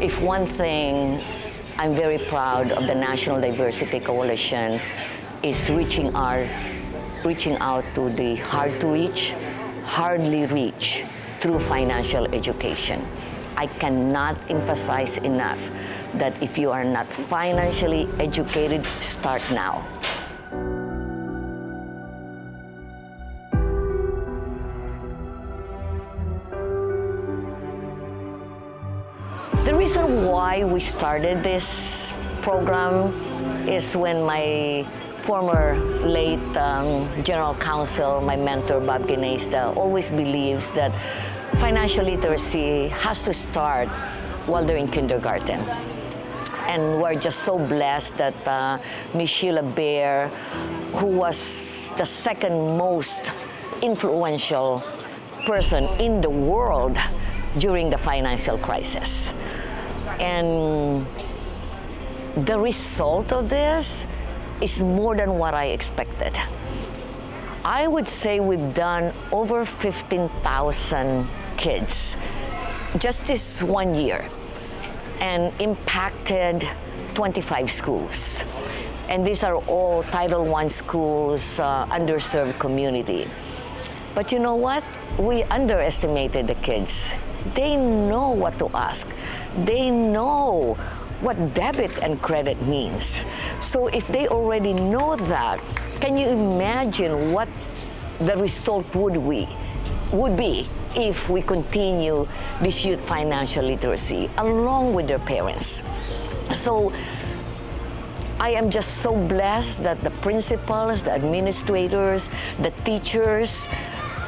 If one thing I'm very proud of the National Diversity Coalition is reaching out to the hard to reach, hardly reach through financial education. I cannot emphasize enough that if you are not financially educated, start now. The reason why we started this program is when my former late General Counsel, my mentor, Bob Ginesta, always believes that financial literacy has to start while they're in kindergarten. And we're just so blessed that Miss Sheila Bair, who was the second most influential person in the world during the financial crisis. And the result of this is more than what I expected. I would say we've done over 15,000 kids just this 1 year and impacted 25 schools. And these are all Title I schools, underserved community. But you know what? We underestimated the kids. They know what to ask. They know what debit and credit means. So if they already know that, can you imagine what the result would be if we continue this youth financial literacy along with their parents? So I am just so blessed that the principals, the administrators, the teachers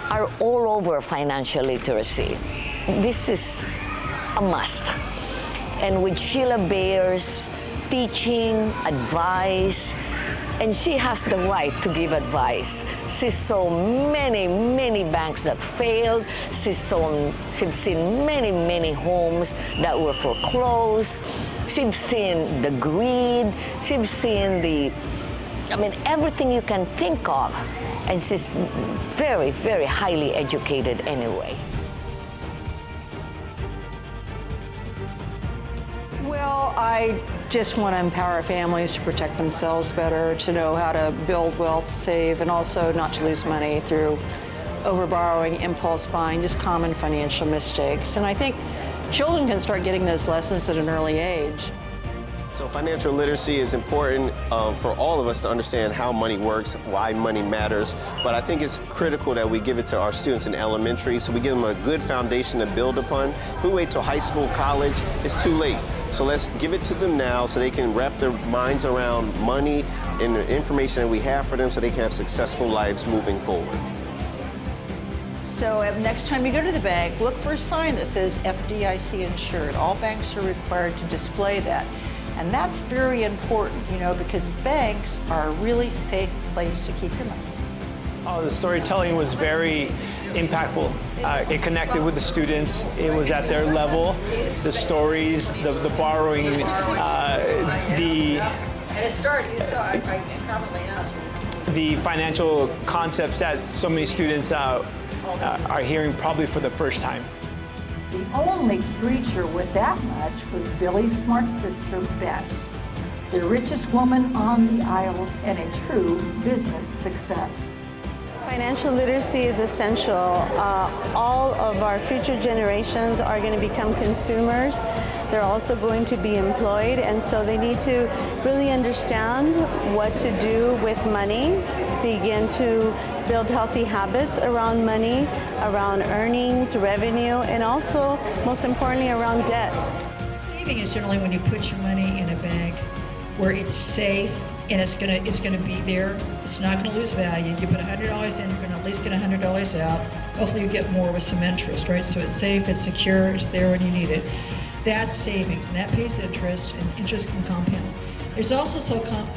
are all over financial literacy. This is a must. And with Sheila Bair's teaching, advice, and she has the right to give advice. She's so many banks that failed. She's seen many homes that were foreclosed. She's seen the greed. She's seen everything you can think of. And she's very highly educated anyway. Well, I just want to empower families to protect themselves better, to know how to build wealth, save, and also not to lose money through overborrowing, impulse buying, just common financial mistakes. And I think children can start getting those lessons at an early age. So financial literacy is important for all of us to understand how money works, why money matters, but I think it's critical that we give it to our students in elementary so we give them a good foundation to build upon. If we wait till high school, college, it's too late. So let's give it to them now so they can wrap their minds around money and the information that we have for them so they can have successful lives moving forward. So next time you go to the bank, look for a sign that says FDIC insured. All banks are required to display that. And that's very important, because banks are a really safe place to keep your money. Oh, the storytelling was very impactful. It connected with the students. It was at their level. The stories, the borrowing, the financial concepts that so many students are hearing probably for the first time. The only creature with that much was Billy's smart sister, Bess, the richest woman on the Isles and a true business success. Financial literacy is essential. All of our future generations are going to become consumers. They're also going to be employed, and so they need to really understand what to do with money, begin to build healthy habits around money, around earnings, revenue, and also, most importantly, around debt. Saving is generally when you put your money in a bank where it's safe and it's gonna be there. It's not gonna lose value. You put $100 in, you're gonna at least get $100 out. Hopefully you get more with some interest, right? So it's safe, it's secure, it's there when you need it. That's savings, and that pays interest, and interest can compound. There's also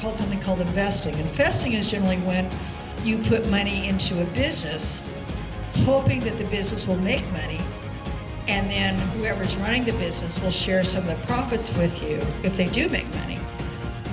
called something called investing. Investing is generally when you put money into a business, hoping that the business will make money, and then whoever's running the business will share some of the profits with you if they do make money.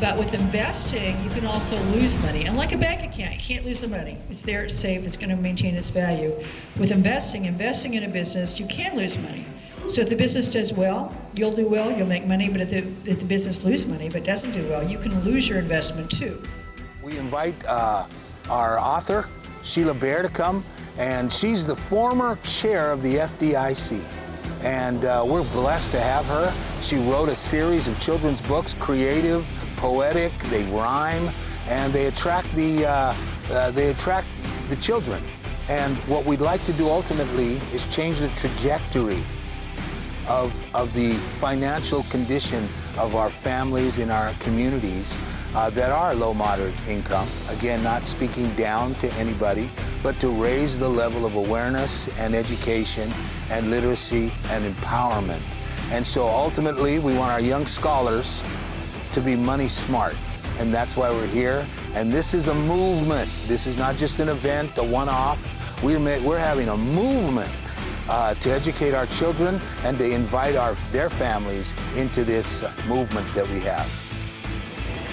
But with investing, you can also lose money. Unlike a bank account, you can't lose the money. It's there, it's safe, it's going to maintain its value. With investing in a business, you can lose money. So if the business does well, you'll do well, you'll make money, but if the business loses money but doesn't do well, you can lose your investment too. We invite our author, Sheila Bair, to come, and she's the former chair of the FDIC. And we're blessed to have her. She wrote a series of children's books, creative, poetic, they rhyme, and they attract the children. And what we'd like to do ultimately is change the trajectory of the financial condition of our families in our communities that are low, moderate income. Again, not speaking down to anybody, but to raise the level of awareness and education and literacy and empowerment. And so ultimately, we want our young scholars to be money smart. And that's why we're here. And this is a movement. This is not just an event, a one-off. We're having a movement to educate our children and to invite their families into this movement that we have.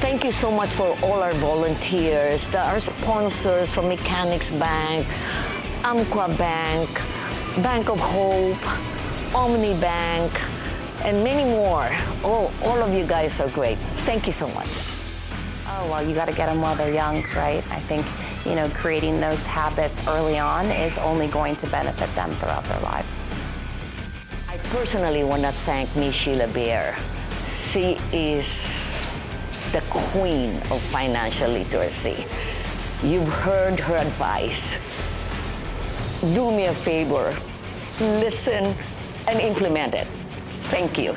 Thank you so much for all our volunteers, our sponsors from Mechanics Bank, Amqua Bank, Bank of Hope, Omni Bank, and many more. All of you guys are great. Thank you so much. Oh, well, you got to get them while they're young, right? I think, creating those habits early on is only going to benefit them throughout their lives. I personally want to thank Ms. Sheila Bair. She is the queen of financial literacy. You've heard her advice. Do me a favor, listen and implement it. Thank you.